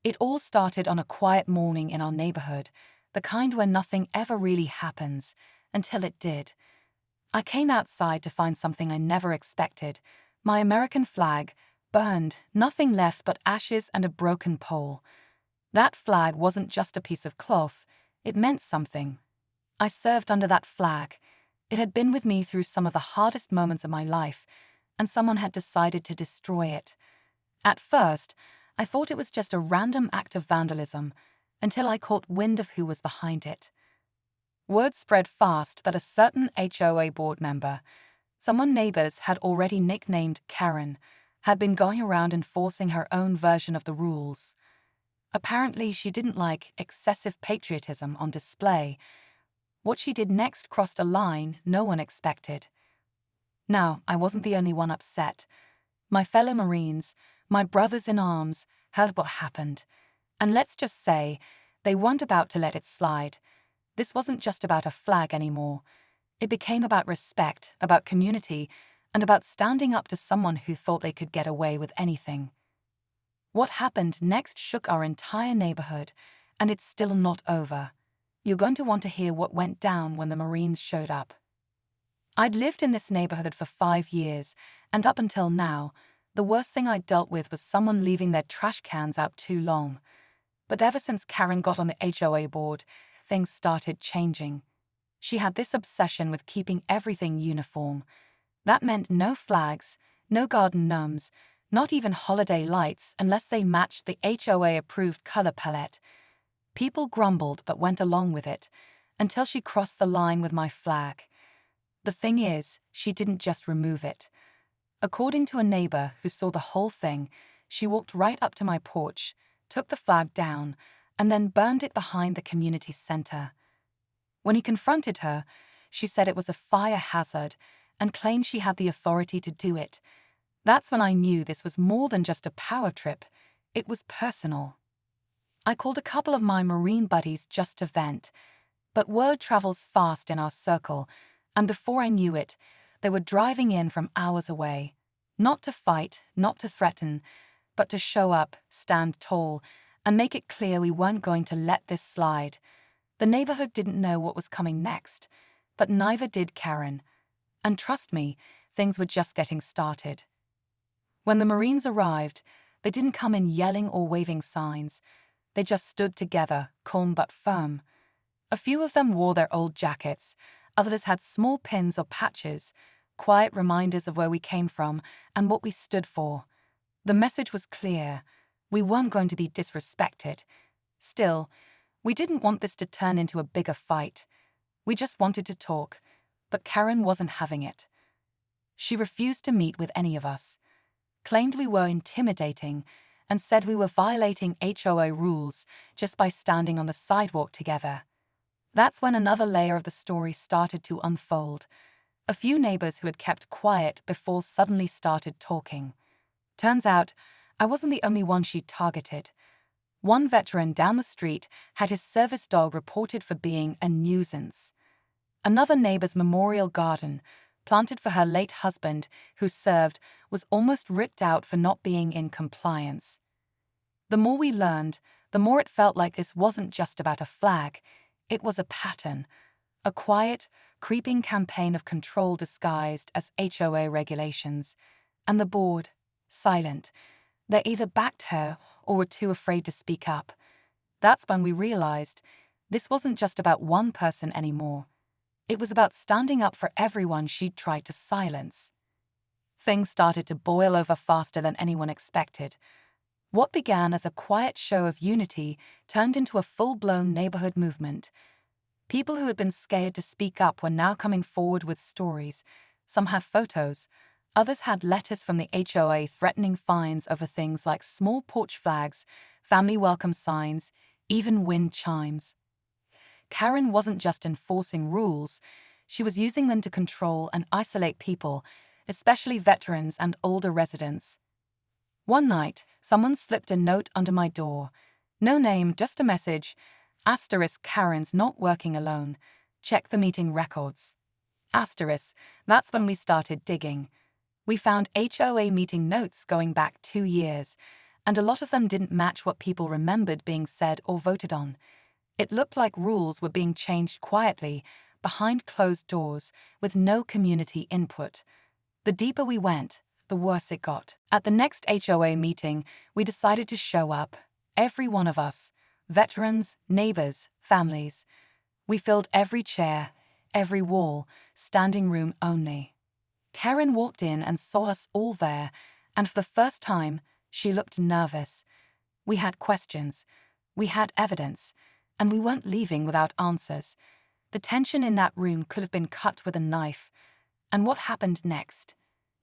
It all started on a quiet morning in our neighborhood, the kind where nothing ever really happens, until it did. I came outside to find something I never expected: my American flag, burned, nothing left but ashes and a broken pole. That flag wasn't just a piece of cloth, it meant something. I served under that flag. It had been with me through some of the hardest moments of my life, and someone had decided to destroy it. At first, I thought it was just a random act of vandalism, until I caught wind of who was behind it. Word spread fast that a certain HOA board member, someone neighbors had already nicknamed Karen, had been going around enforcing her own version of the rules. Apparently, she didn't like excessive patriotism on display. What she did next crossed a line no one expected. Now, I wasn't the only one upset. My fellow Marines, my brothers in arms, heard what happened. And let's just say, they weren't about to let it slide. This wasn't just about a flag anymore. It became about respect, about community, and about standing up to someone who thought they could get away with anything. What happened next shook our entire neighborhood, and it's still not over. You're going to want to hear what went down when the Marines showed up. I'd lived in this neighborhood for 5 years, and up until now, the worst thing I'd dealt with was someone leaving their trash cans out too long. But ever since Karen got on the HOA board, things started changing. She had this obsession with keeping everything uniform. That meant no flags, no garden gnomes, not even holiday lights unless they matched the HOA-approved color palette. People grumbled but went along with it, until she crossed the line with my flag. The thing is, she didn't just remove it. According to a neighbor who saw the whole thing, she walked right up to my porch, took the flag down, and then burned it behind the community center. When he confronted her, she said it was a fire hazard and claimed she had the authority to do it. That's when I knew this was more than just a power trip. It was personal. I called a couple of my Marine buddies just to vent, but word travels fast in our circle, and before I knew it, they were driving in from hours away. Not to fight, not to threaten, but to show up, stand tall, and make it clear we weren't going to let this slide. The neighborhood didn't know what was coming next, but neither did Karen. And trust me, things were just getting started. When the Marines arrived, they didn't come in yelling or waving signs. They just stood together, calm but firm. A few of them wore their old jackets, others had small pins or patches, quiet reminders of where we came from and what we stood for. The message was clear: we weren't going to be disrespected. Still, we didn't want this to turn into a bigger fight. We just wanted to talk, but Karen wasn't having it. She refused to meet with any of us, claimed we were intimidating, and said we were violating HOA rules just by standing on the sidewalk together. That's when another layer of the story started to unfold. A few neighbors who had kept quiet before suddenly started talking. Turns out, I wasn't the only one she'd targeted. One veteran down the street had his service dog reported for being a nuisance. Another neighbor's memorial garden, planted for her late husband, who served, was almost ripped out for not being in compliance. The more we learned, the more it felt like this wasn't just about a flag. It was a pattern, a quiet, creeping campaign of control disguised as HOA regulations. And the board, silent. They either backed her or were too afraid to speak up. That's when we realized this wasn't just about one person anymore. It was about standing up for everyone she'd tried to silence. Things started to boil over faster than anyone expected. What began as a quiet show of unity turned into a full-blown neighborhood movement. People who had been scared to speak up were now coming forward with stories. Some had photos. Others had letters from the HOA threatening fines over things like small porch flags, family welcome signs, even wind chimes. Karen wasn't just enforcing rules, she was using them to control and isolate people, especially veterans and older residents. One night, someone slipped a note under my door. No name, just a message. * Karen's not working alone. Check the meeting records. *. That's when we started digging. We found HOA meeting notes going back 2 years, and a lot of them didn't match what people remembered being said or voted on. It looked like rules were being changed quietly, behind closed doors, with no community input. The deeper we went, the worse it got. At the next HOA meeting, we decided to show up, every one of us, veterans, neighbors, families. We filled every chair, every wall, standing room only. Karen walked in and saw us all there, and for the first time, she looked nervous. We had questions, we had evidence, and we weren't leaving without answers. The tension in that room could have been cut with a knife. And what happened next?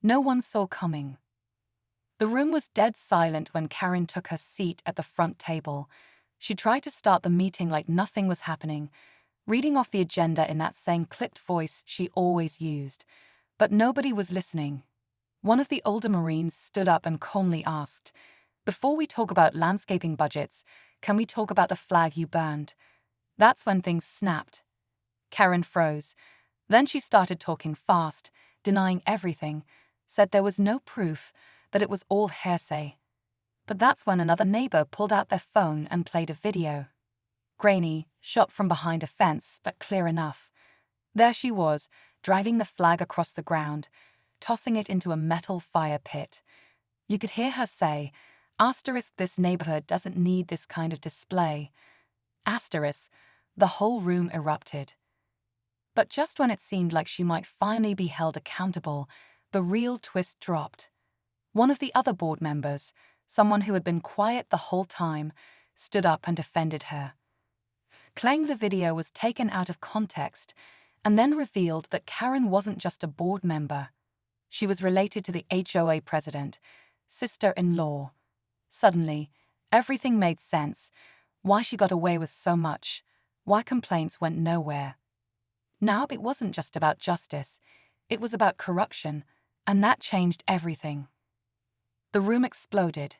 No one saw coming. The room was dead silent when Karen took her seat at the front table. She tried to start the meeting like nothing was happening, reading off the agenda in that same clipped voice she always used. But nobody was listening. One of the older Marines stood up and calmly asked, "Before we talk about landscaping budgets, can we talk about the flag you burned?" That's when things snapped. Karen froze. Then she started talking fast, denying everything, said there was no proof, that it was all hearsay. But that's when another neighbor pulled out their phone and played a video. Grainy, shot from behind a fence, but clear enough. There she was, dragging the flag across the ground, tossing it into a metal fire pit. You could hear her say, "Asterisk, this neighborhood doesn't need this kind of display." Asterisk, the whole room erupted. But just when it seemed like she might finally be held accountable, the real twist dropped. One of the other board members, someone who had been quiet the whole time, stood up and defended her. Claiming the video was taken out of context, and then revealed that Karen wasn't just a board member. She was related to the HOA president, sister-in-law. Suddenly, everything made sense. Why she got away with so much, why complaints went nowhere. Now it wasn't just about justice, it was about corruption, and that changed everything. The room exploded.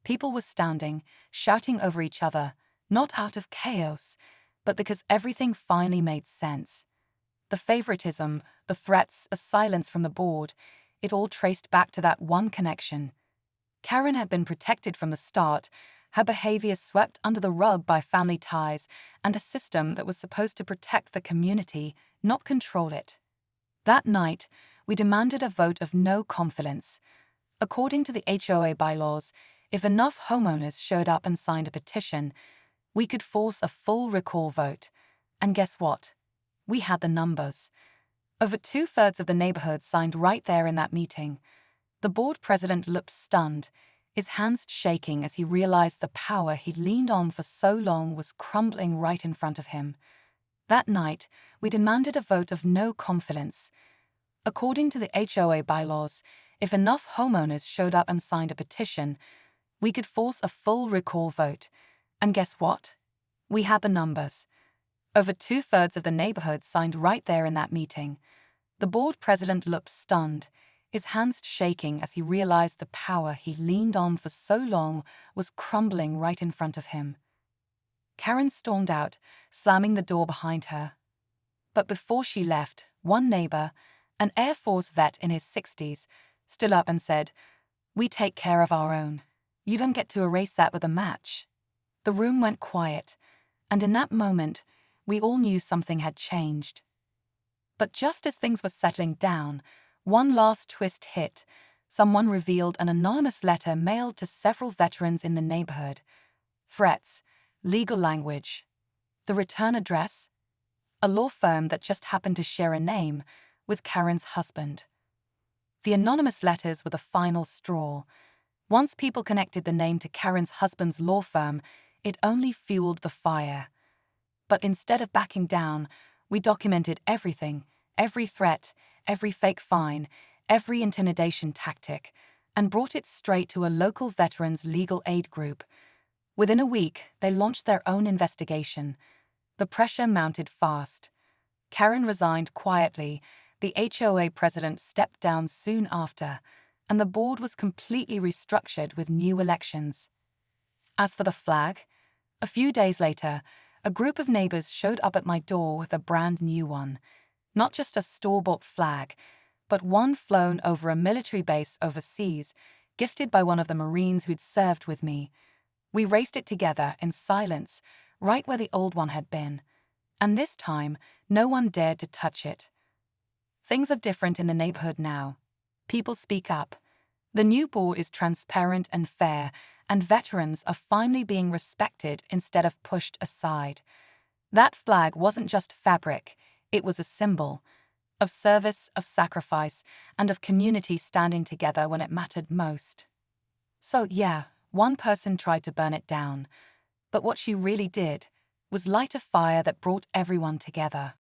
People were standing, shouting over each other, not out of chaos, but because everything finally made sense. The favoritism, the threats, a silence from the board, it all traced back to that one connection. Karen had been protected from the start, her behavior swept under the rug by family ties and a system that was supposed to protect the community, not control it. That night, we demanded a vote of no confidence. According to the HOA bylaws, if enough homeowners showed up and signed a petition, we could force a full recall vote. And guess what? We had the numbers. Over 2/3 of the neighborhood signed right there in that meeting. The board president looked stunned, his hands shaking as he realized the power he'd leaned on for so long was crumbling right in front of him. That night, we demanded a vote of no confidence. According to the HOA bylaws, if enough homeowners showed up and signed a petition, we could force a full recall vote. And guess what? We had the numbers. Over 2/3 of the neighborhood signed right there in that meeting. The board president looked stunned, his hands shaking as he realized the power he leaned on for so long was crumbling right in front of him. Karen stormed out, slamming the door behind her. But before she left, one neighbor, an Air Force vet in his 60s, stood up and said, "We take care of our own. You don't get to erase that with a match." The room went quiet, and in that moment, we all knew something had changed. But just as things were settling down, one last twist hit. Someone revealed an anonymous letter mailed to several veterans in the neighborhood. Threats, legal language. The return address? A law firm that just happened to share a name with Karen's husband. The anonymous letters were the final straw. Once people connected the name to Karen's husband's law firm, it only fueled the fire. But instead of backing down, we documented everything, every threat, every fake fine, every intimidation tactic, and brought it straight to a local veterans legal aid group. Within a week, they launched their own investigation. The pressure mounted fast. Karen resigned quietly, the HOA president stepped down soon after, and the board was completely restructured with new elections. As for the flag, a few days later, a group of neighbors showed up at my door with a brand new one. Not just a store-bought flag, but one flown over a military base overseas, gifted by one of the Marines who'd served with me. We raced it together in silence, right where the old one had been. And this time, no one dared to touch it. Things are different in the neighborhood now. People speak up. The new ball is transparent and fair, and veterans are finally being respected instead of pushed aside. That flag wasn't just fabric, it was a symbol of service, of sacrifice, and of community standing together when it mattered most. So yeah, one person tried to burn it down, but what she really did was light a fire that brought everyone together.